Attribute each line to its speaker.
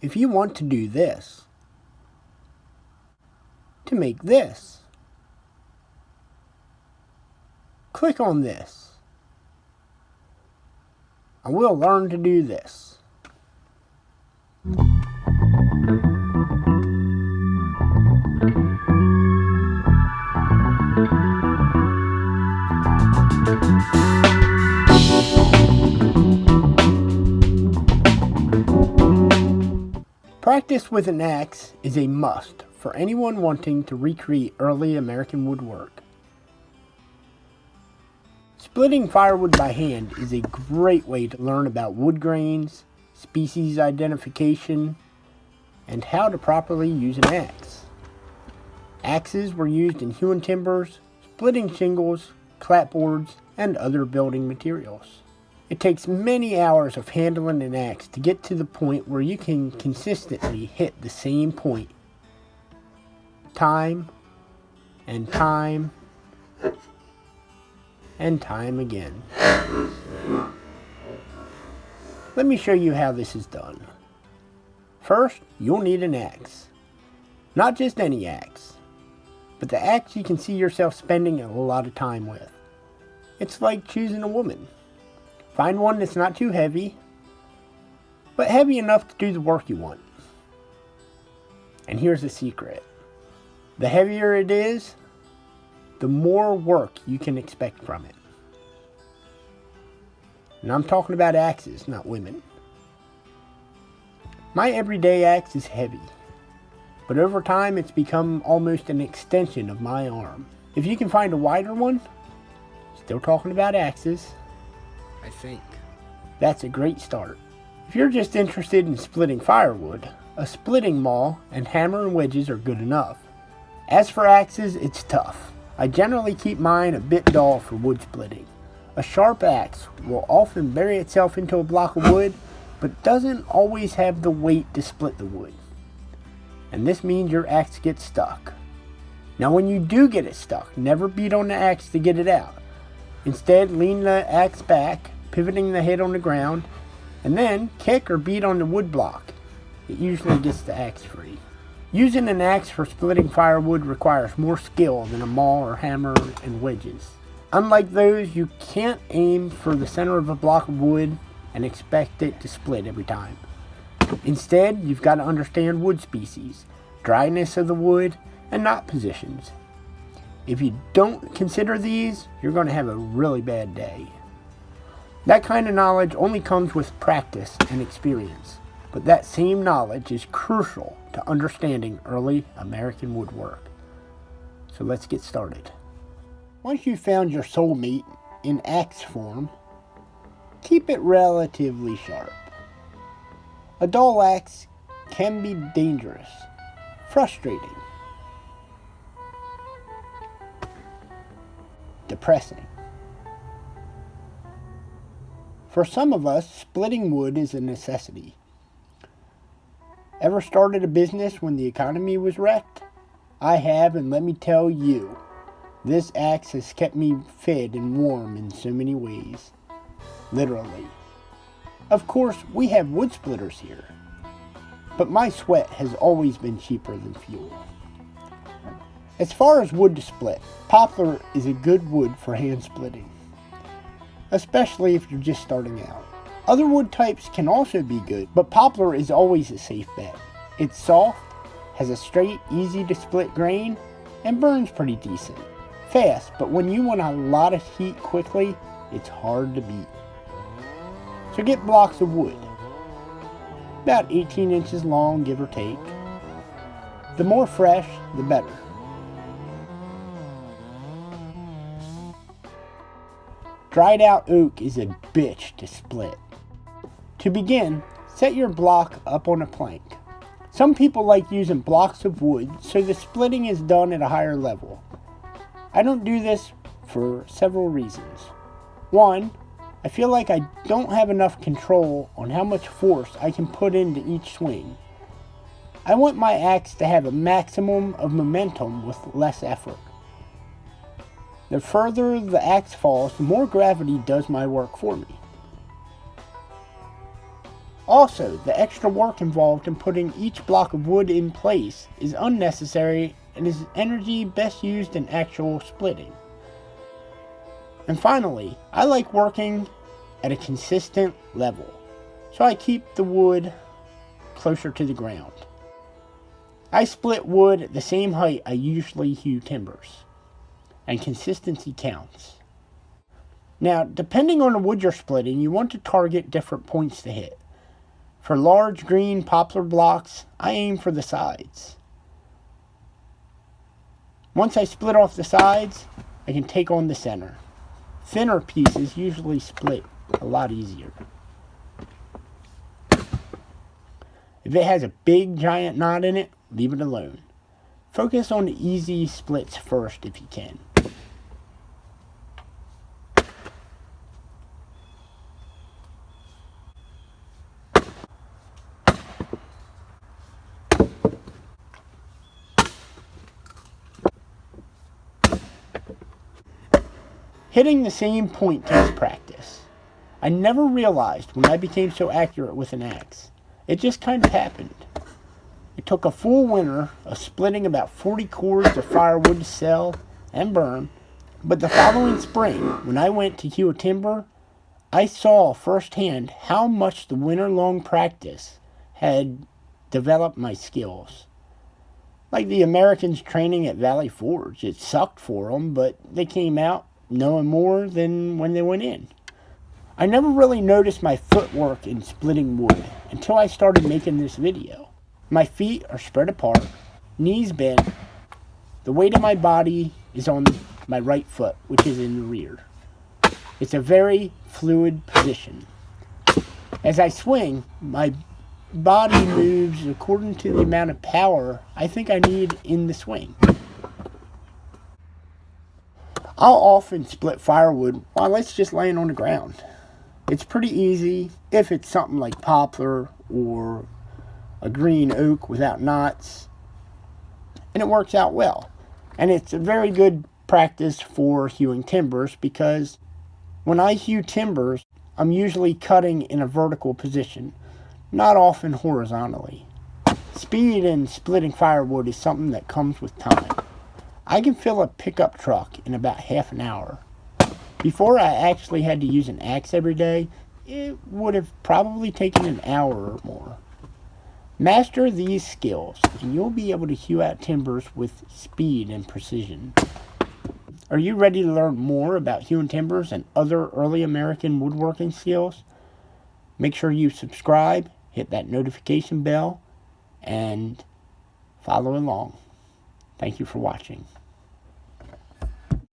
Speaker 1: if you want to do this, to make this, click on this. I will learn to do this. Practice with an axe is a must for anyone wanting to recreate early American woodwork. Splitting firewood by hand is a great way to learn about wood grains, species identification, and how to properly use an axe. Axes were used in hewing timbers, splitting shingles, clapboards, and other building materials. It takes many hours of handling an axe to get to the point where you can consistently hit the same point time and time and time again. Let me show you how this is done. First, you'll need an axe. Not just any axe, but the axe you can see yourself spending a lot of time with. It's like choosing a woman. Find one that's not too heavy, but heavy enough to do the work you want. And here's the secret. The heavier it is, the more work you can expect from it. And I'm talking about axes, not women. My everyday axe is heavy, but over time it's become almost an extension of my arm. If you can find a wider one, still talking about axes, I think that's a great start. If you're just interested in splitting firewood, a splitting maul and hammer and wedges are good enough. As for axes, it's tough. I generally keep mine a bit dull for wood splitting. A sharp axe will often bury itself into a block of wood, but doesn't always have the weight to split the wood. And this means your axe gets stuck. Now when you do get it stuck, never beat on the axe to get it out. Instead, lean the axe back, pivoting the head on the ground, and then kick or beat on the wood block. It usually gets the axe free. Using an axe for splitting firewood requires more skill than a maul or hammer and wedges. Unlike those, you can't aim for the center of a block of wood and expect it to split every time. Instead, you've got to understand wood species, dryness of the wood, and knot positions. If you don't consider these, you're going to have a really bad day. That kind of knowledge only comes with practice and experience, but that same knowledge is crucial to understanding early American woodwork. So let's get started. Once you've found your soulmate in axe form, keep it relatively sharp. A dull axe can be dangerous, frustrating, depressing. For some of us, splitting wood is a necessity. Ever started a business when the economy was wrecked? I have, and let me tell you, this axe has kept me fed and warm in so many ways. Literally. Of course, we have wood splitters here, but my sweat has always been cheaper than fuel. As far as wood to split, poplar is a good wood for hand splitting, especially if you're just starting out. Other wood types can also be good, but poplar is always a safe bet. It's soft, has a straight, easy to split grain, and burns pretty decent. Fast, but when you want a lot of heat quickly, it's hard to beat. So get blocks of wood, about 18 inches long, give or take. The more fresh, the better. Dried out oak is a bitch to split. To begin, set your block up on a plank. Some people like using blocks of wood so the splitting is done at a higher level. I don't do this for several reasons. One, I feel like I don't have enough control on how much force I can put into each swing. I want my axe to have a maximum of momentum with less effort. The further the axe falls, the more gravity does my work for me. Also, the extra work involved in putting each block of wood in place is unnecessary and is energy best used in actual splitting. And finally, I like working at a consistent level, so I keep the wood closer to the ground. I split wood at the same height I usually hew timbers, and consistency counts. Now, depending on the wood you're splitting, you want to target different points to hit. For large green poplar blocks, I aim for the sides. Once I split off the sides, I can take on the center. Thinner pieces usually split a lot easier. If it has a big giant knot in it, leave it alone. Focus on the easy splits first if you can. Hitting the same point takes practice. I never realized when I became so accurate with an axe. It just kind of happened. It took a full winter of splitting about 40 cords of firewood to sell and burn, but the following spring, when I went to hew a timber, I saw firsthand how much the winter-long practice had developed my skills. Like the Americans training at Valley Forge, it sucked for them, but they came out knowing more than when they went in. I never really noticed my footwork in splitting wood until I started making this video. My feet are spread apart, knees bent. The weight of my body is on my right foot, which is in the rear. It's a very fluid position. As I swing, my body moves according to the amount of power I think I need in the swing. I'll often split firewood while it's just laying on the ground. It's pretty easy if it's something like poplar or a green oak without knots, and it works out well. And it's a very good practice for hewing timbers because when I hew timbers, I'm usually cutting in a vertical position, not often horizontally. Speed in splitting firewood is something that comes with time. I can fill a pickup truck in about half an hour. Before I actually had to use an axe every day, it would have probably taken an hour or more. Master these skills, and you'll be able to hew out timbers with speed and precision. Are you ready to learn more about hewing timbers and other early American woodworking skills? Make sure you subscribe, hit that notification bell, and follow along. Thank you for watching.